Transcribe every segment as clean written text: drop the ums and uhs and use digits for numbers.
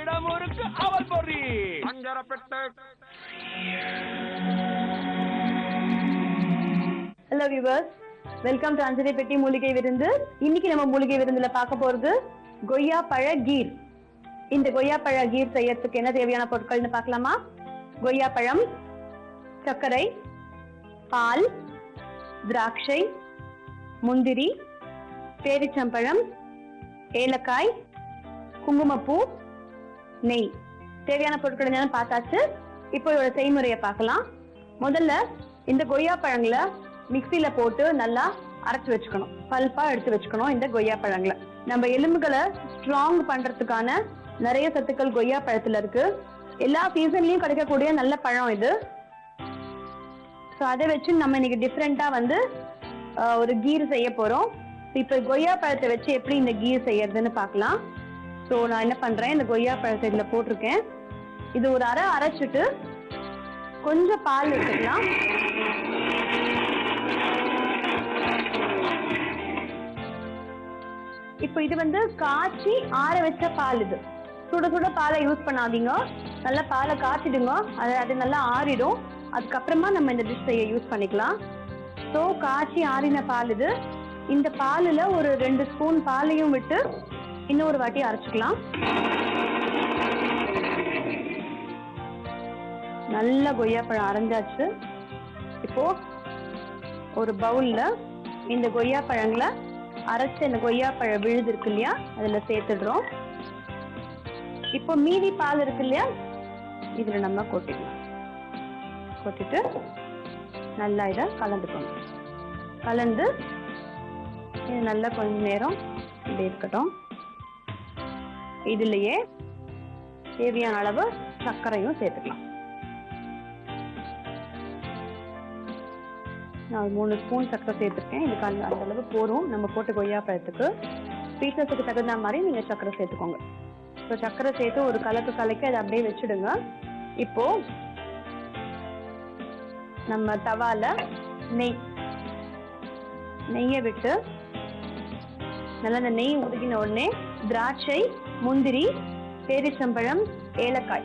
இடமுருக்கு அவல் பொறி அஞ்சரப்பட்டு. Hello viewers, welcome to அஞ்சரை பெட்டி மூலிகை விருந்து. இன்னைக்கு நம்ம மூலிகை விருந்துல பார்க்க போறது கொய்யா பழ கீர். இந்த கொய்யா பழ கீர் செய்யறதுக்கு என்ன தேவையான பொருட்கள்னு பார்க்கலாமா? கொய்யா பழம், சர்க்கரை, பால், திராட்சை, முந்திரி, பேரிச்சம்பழம், ஏலக்காய், குங்குமப்பூ, நெய். தேவையான பொருட்கள் என்னன்னு பார்த்தாச்சு. இப்போ இதோட செய்முறையை பார்க்கலாம். முதல்ல இந்த கொய்யா பழங்களை மிக்சியில போட்டு நல்லா அரைச்சு வச்சுக்கணும். பல்பா எடுத்து வச்சுக்கணும். இந்த கொய்யா பழங்களை நம்ம எலும்புகளை ஸ்ட்ராங் பண்றதுக்கான நிறைய சத்துக்கள் கொய்யா பழத்துல இருக்கு. எல்லா சீசன்லயும் கிடைக்கக்கூடிய நல்ல பழம் இது. ஸோ அதை வச்சு நம்ம இன்னைக்கு டிஃப்ரெண்டா ஒரு கீர் செய்ய போறோம். இப்போ கொய்யா பழத்தை வச்சு எப்படி இந்த கீர் செய்யறதுன்னு பார்க்கலாம். ஸோ நான் என்ன பண்றேன், இந்த கொய்யா பழத்தை இதுல போட்டிருக்கேன். இது ஒரு அரைச்சிட்டு கொஞ்சம் பால் எடுத்துக்கலாம். இப்போ இது காய்ச்சி ஆற வச்ச பால். இது சுட சுட பாலை யூஸ் பண்ணாதீங்க. நல்லா பாலை காய்ச்சிடுங்க. அது நல்லா ஆறிடும். அதுக்கப்புறமா நம்ம இந்த டிஷ் செய்ய யூஸ் பண்ணிக்கலாம். ஸோ காய்ச்சி ஆறின பால் இது. இந்த பாலில் ஒரு 2 ஸ்பூன் பாலையும் விட்டு இன்னொரு வாட்டி அரைச்சிக்கலாம். நல்ல கொய்யாப்பழம் அரைஞ்சாச்சு. இப்போ ஒரு பவுல்ல இந்த கொய்யா பழங்களை அரைச்ச இந்த கொய்யாப்பழ விழுது இருக்கு இல்லையா, அதுல சேர்த்துடுறோம். இப்போ மீதி பால் இருக்கு இல்லையா, இதுல நம்ம கொட்டிக்கலாம். கொட்டிட்டு நல்லா இதை கலந்துக்கணும். கலந்து இது நல்லா கொஞ்ச நேரம் இப்படி இருக்கட்டும். இதுலயே தேவையான அளவு சர்க்கரையும் சேர்த்துக்கலாம். நான் 3 ஸ்பூன் சர்க்கரை சேர்த்துருக்கேன். இதுக்கு அந்த அளவு போரும். நம்ம போட்டு கொய்யா பழத்துக்கு ஸ்வீட்னஸுக்கு தகுந்த மாதிரி நீங்க சர்க்கரை சேர்த்துக்கோங்க. ஸோ சர்க்கரை சேர்த்து ஒரு கலக்கி அதை அப்படியே வச்சுடுங்க. இப்போ நம்ம தவால நெய்யை விட்டு நல்லா அந்த நெய் உருகின உடனே திராட்சை, முந்திரி, பேரிச்சம்பழம், ஏலக்காய்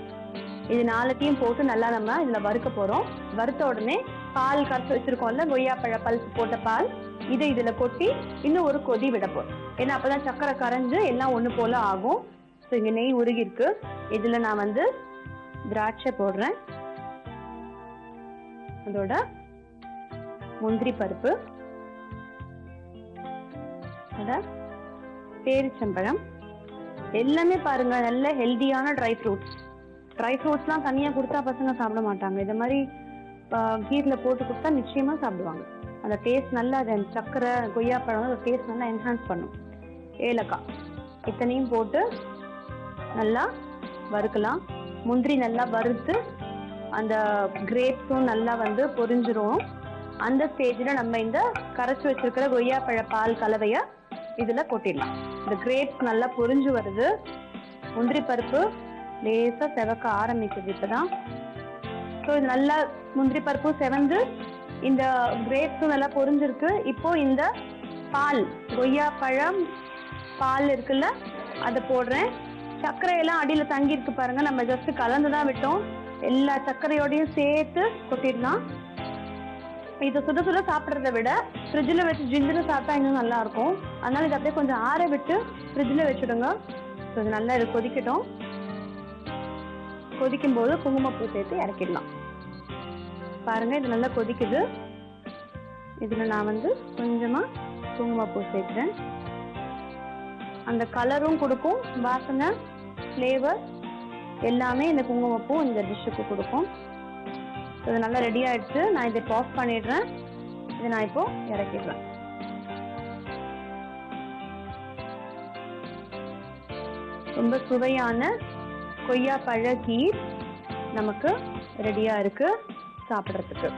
இது 4த்தையும் போட்டு நல்லா நம்ம இதுல வறுக்க போறோம். வறுத்த உடனே பால் கரைச்சி வச்சிருக்கோம்ல, கொய்யாப்பழ பல்ஸ் போட்ட பால், இதை இதுல கொட்டி இன்னும் ஒரு கொதி விட போறோம். ஏன்னா அப்பதான் சக்கரை கரைஞ்சு எல்லாம் ஒண்ணு போல ஆகும். ஸோ இங்க நெய் உருகி இருக்கு. இதுல நான் திராட்சை போடுறேன். அதோட முந்திரி பருப்பு, பேரிச்சம்பழம், எல்லாமே பாருங்க நல்ல ஹெல்தியான ட்ரை ஃப்ரூட்ஸ்லாம் தனியா கொடுத்தா பசங்க சாப்பிட மாட்டாங்க. இந்த மாதிரி கீர்ல போட்டு கொடுத்தா நிச்சயமா சாப்பிடுவாங்க. அந்த டேஸ்ட் நல்லா, அது சக்கரை கொய்யாப்பழம் டேஸ்ட் நல்லா என்ஹான்ஸ் பண்ணும். ஏலக்காய் இத்தனையும் போட்டு நல்லா வறுக்கலாம். முந்திரி நல்லா வறுத்து அந்த கிரேப்ஸும் நல்லா பொரிஞ்சிரும். அந்த ஸ்டேஜ்ல நம்ம இந்த கரைச்சி வச்சிருக்கிற கொய்யாப்பழ பால் கலவைய இதுல கொட்டிடலாம். இந்த கிரேப்ஸ் நல்லா பொரிஞ்சு வருது. முந்திரி பருப்பு லேசா செவக்க ஆரம்பிக்குது இப்பதான். ஸோ இது நல்லா முந்திரி பருப்பும் செவந்து இந்த கிரேப்ஸும் நல்லா பொரிஞ்சிருக்கு. இப்போ இந்த பால், கொய்யாப்பழம் பால் இருக்குல்ல, அதை போடுறேன். சர்க்கரையெல்லாம் அடியில தங்கி இருக்கு பாருங்க. நம்ம ஜஸ்ட் கலந்துதான் விட்டோம். எல்லா சர்க்கரையோடையும் சேர்த்து கொட்டிடலாம். இதை சுட சுட சாப்பிட்றத விட ஃப்ரிட்ஜில் வச்சு ஜிஞ்சுன்னு சாப்பிட்டா இன்னும் நல்லா இருக்கும். அதனால இதை அப்படியே கொஞ்சம் ஆற விட்டு ஃப்ரிட்ஜில் வச்சுடுங்க. ஸோ இது நல்லா இது கொதிக்கட்டும். கொதிக்கும் போது குங்குமப்பூ சேர்த்து இறக்கிடலாம். பாருங்க இது நல்லா கொதிக்குது. இதுல நான் கொஞ்சமா குங்குமப்பூ சேர்க்கிறேன். அந்த கலரும் கொடுக்கும், வாசனை, ஃப்ளேவர் எல்லாமே இந்த குங்குமப்பூ இந்த டிஷ்ஷுக்கு கொடுக்கும். இது நல்லா ரெடி ஆயிடுச்சு. நான் இதை ஆஃப் பண்ணிடுறேன். இதை நான் இப்போ இறக்கிடுறேன். ரொம்ப சுவையான கொய்யா பழ கீர் நமக்கு ரெடியா இருக்கு சாப்பிட்றதுக்கு.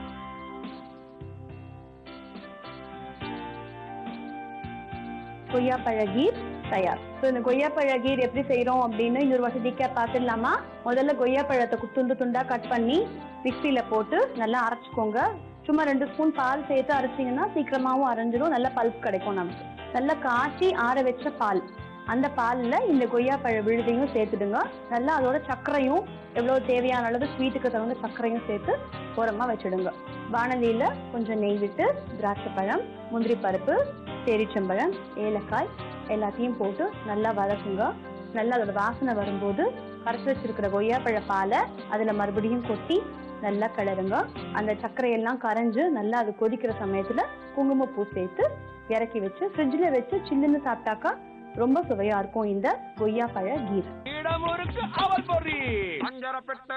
கொய்யா பழ கீர் தயார். ஸோ இந்த கொய்யா பழ கீர் எப்படி செய்யறோம் அப்படின்னு இன்னொரு வசதிக்கா பார்த்துடலாமா? முதல்ல கொய்யா பழத்தை துண்டு துண்டா கட் பண்ணி மிக்சியில போட்டு நல்லா அரைச்சிக்கோங்க. சும்மா 2 ஸ்பூன் பால் சேர்த்து அரைச்சிங்கன்னா சீக்கிரமாவும் அரைஞ்சிடும். நல்ல பல்ப் கிடைக்கும் நமக்கு. நல்லா காய்ச்சி ஆற வச்ச பால் அந்த பால்ல இந்த கொய்யாப்பழ விழுதையும் சேர்த்துடுங்க. நல்லா அதோட சர்க்கரையும் எவ்வளவு தேவையான அளவு ஸ்வீட்டுக்கு தகுந்த சர்க்கரையும் சேர்த்து ஓரமா வச்சிடுங்க. வானலியில கொஞ்சம் நெய் விட்டு திராட்சை பழம், முந்திரி பருப்பு, பேரிச்சம்பழம், ஏலக்காய் எல்லாத்தையும் போட்டு நல்லா வதக்குங்க. நல்லா அதோட வாசனை வரும்போது கரைச்சி வச்சிருக்கிற கொய்யாப்பழ பாலை அதுல மறுபடியும் கொட்டி நல்லா கிளறுங்க. அந்த சர்க்கரையெல்லாம் கரைஞ்சு நல்லா அது கொதிக்கிற சமயத்துல குங்குமப்பூ சேர்த்து இறக்கி வச்சு ஃப்ரிட்ஜில் வச்சு சில்லுன்னு சாப்பிட்டாக்கா ரொம்ப சுவையா இருக்கும் இந்த கொய்யாப்பழ கீர். இடமுருக்கு அவல் பொரி. அஞ்சரப்பெட்டை